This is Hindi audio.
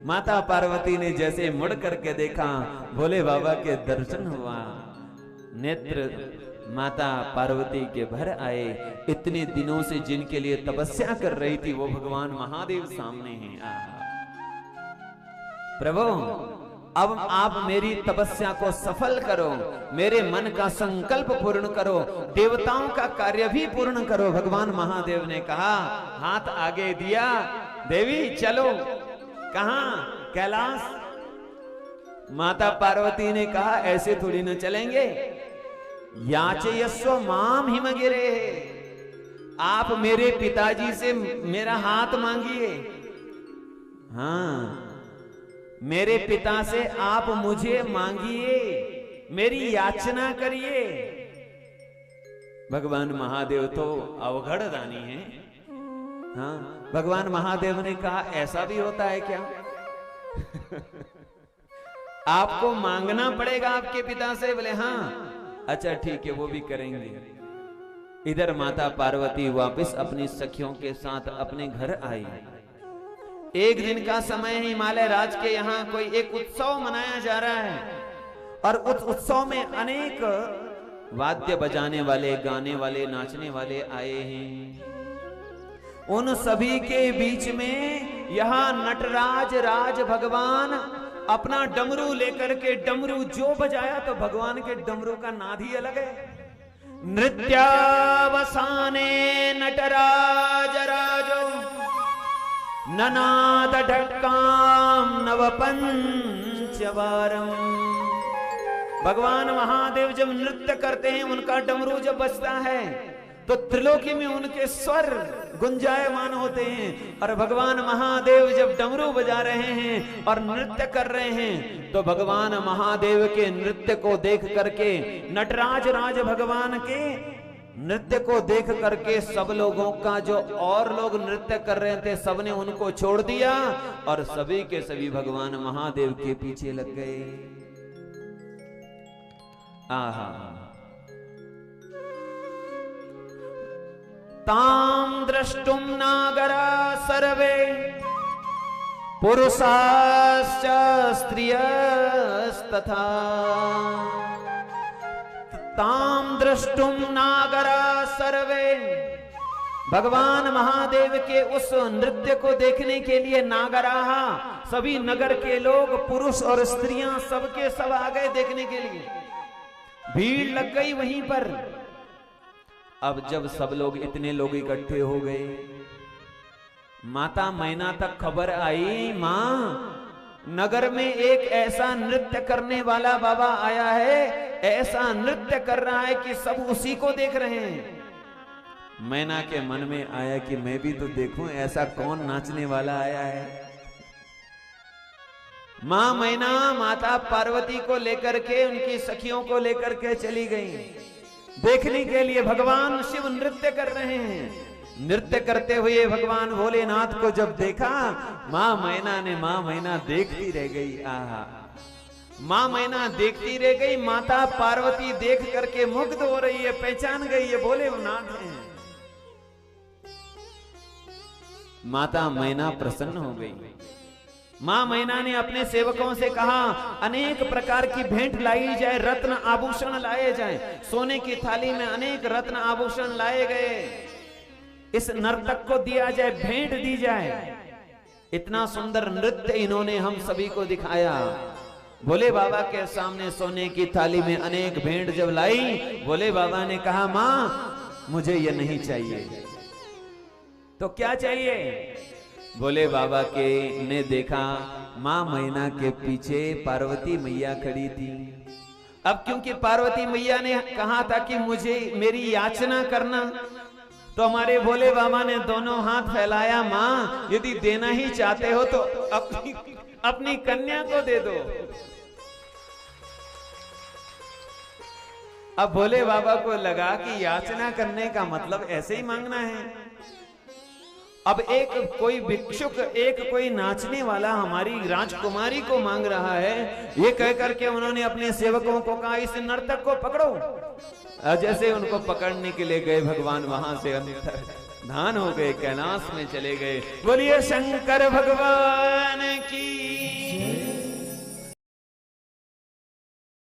माता पार्वती ने जैसे मुड़ करके देखा, भोले बाबा के दर्शन हुआ, नेत्र माता पार्वती के भर आए। इतने दिनों से जिनके लिए तपस्या कर रही थी वो भगवान महादेव सामने हैं। प्रभु अब आप मेरी तपस्या को सफल करो, मेरे मन का संकल्प पूर्ण करो, देवताओं का कार्य भी पूर्ण करो। भगवान महादेव ने कहा, हाथ आगे दिया, देवी चलो। कहां? कैलाश। माता पार्वती ने कहा, ऐसे थोड़ी न चलेंगे। याचयस्व माम हिमगिरे, आप मेरे पिताजी से मेरा हाथ मांगिए। हाँ, मेरे पिता से आप मुझे मांगिए, मेरी याचना करिए। भगवान महादेव तो अवघड़ दानी है। हाँ, भगवान महादेव ने कहा, ऐसा भी होता है क्या? आपको मांगना पड़ेगा आपके पिता से? बोले हाँ। अच्छा ठीक है, वो भी करेंगे। इधर माता पार्वती वापस अपनी सखियों के साथ अपने घर आई। एक दिन का समय है, हिमालय राज के यहाँ कोई एक उत्सव मनाया जा रहा है और उस उत्सव में अनेक वाद्य बजाने वाले, गाने वाले, नाचने वाले आए हैं। उन सभी के बीच में यहाँ नटराज राज भगवान अपना डमरू लेकर के, डमरू जो बजाया तो भगवान के डमरू का नाद ही अलग है। नृत्यावसाने नटराज राजो ननाद ढक्काम नवपंचवारम। भगवान महादेव जब नृत्य करते हैं, उनका डमरू जब बजता है तो त्रिलोकी में उनके स्वर गुंजायमान होते हैं। और भगवान महादेव जब डमरू बजा रहे हैं और नृत्य कर रहे हैं तो भगवान महादेव के नृत्य को देख करके, नटराज राज भगवान के नृत्य को देख करके सब लोगों का, जो और लोग नृत्य कर रहे थे, सबने उनको छोड़ दिया और सभी के सभी भगवान महादेव के पीछे लग गए। आहा, ताम द्रष्टुम नागरा सर्वे पुरुषाश्च स्त्रियस्तथा। ताम द्रष्टुम नागरा सर्वे, भगवान महादेव के उस नृत्य को देखने के लिए नागराहा, सभी नगर के लोग, पुरुष और स्त्रियां सबके सब आ गए देखने के लिए। भीड़ लग गई वहीं पर। अब जब सब लोग, इतने लोग इकट्ठे हो गए, माता मैना तक खबर आई, मां नगर में एक ऐसा नृत्य करने वाला बाबा आया है, ऐसा नृत्य कर रहा है कि सब उसी को देख रहे हैं। मैना के मन में आया कि मैं भी तो देखूं ऐसा कौन नाचने वाला आया है। मां मैना माता पार्वती को लेकर के, उनकी सखियों को लेकर के चली गई देखने के लिए। भगवान शिव नृत्य कर रहे हैं। नृत्य करते हुए भगवान भोलेनाथ को जब देखा, मां मैना देखती रह गई। आहा, मां मैना देखती रह गई। माता पार्वती देख करके मुग्ध हो रही है, पहचान गई है भोलेनाथ हैं। माता मैना प्रसन्न हो गई। मां मैना ने अपने सेवकों से कहा, अनेक प्रकार की भेंट लाई जाए, रत्न आभूषण लाए जाए। सोने की थाली में अनेक रत्न आभूषण लाए गए, इस नर्तक को दिया जाए, भेंट दी जाए। इतना सुंदर नृत्य इन्होंने हम सभी को दिखाया। भोले बाबा के सामने सोने की थाली में अनेक भेंट जब लाई, भोले बाबा ने कहा, मां मुझे ये नहीं चाहिए। तो क्या चाहिए? भोले बाबा के ने देखा, मां मैना के पीछे पार्वती मैया खड़ी थी। अब क्योंकि पार्वती मैया ने कहा था कि मुझे मेरी याचना करना, तो हमारे भोले बाबा ने दोनों हाथ फैलाया, मां यदि देना ही चाहते हो तो अपनी कन्या को दे दो। अब भोले बाबा को लगा कि याचना करने का मतलब ऐसे ही मांगना है। अब एक कोई भिक्षुक, एक कोई नाचने वाला हमारी राजकुमारी को मांग रहा है, ये कह करके उन्होंने अपने सेवकों को कहा, इस नर्तक को पकड़ो। जैसे उनको पकड़ने के लिए गए भगवान, वहां से अंदर धान हो गए, कैलाश में चले गए। बोलिए शंकर भगवान की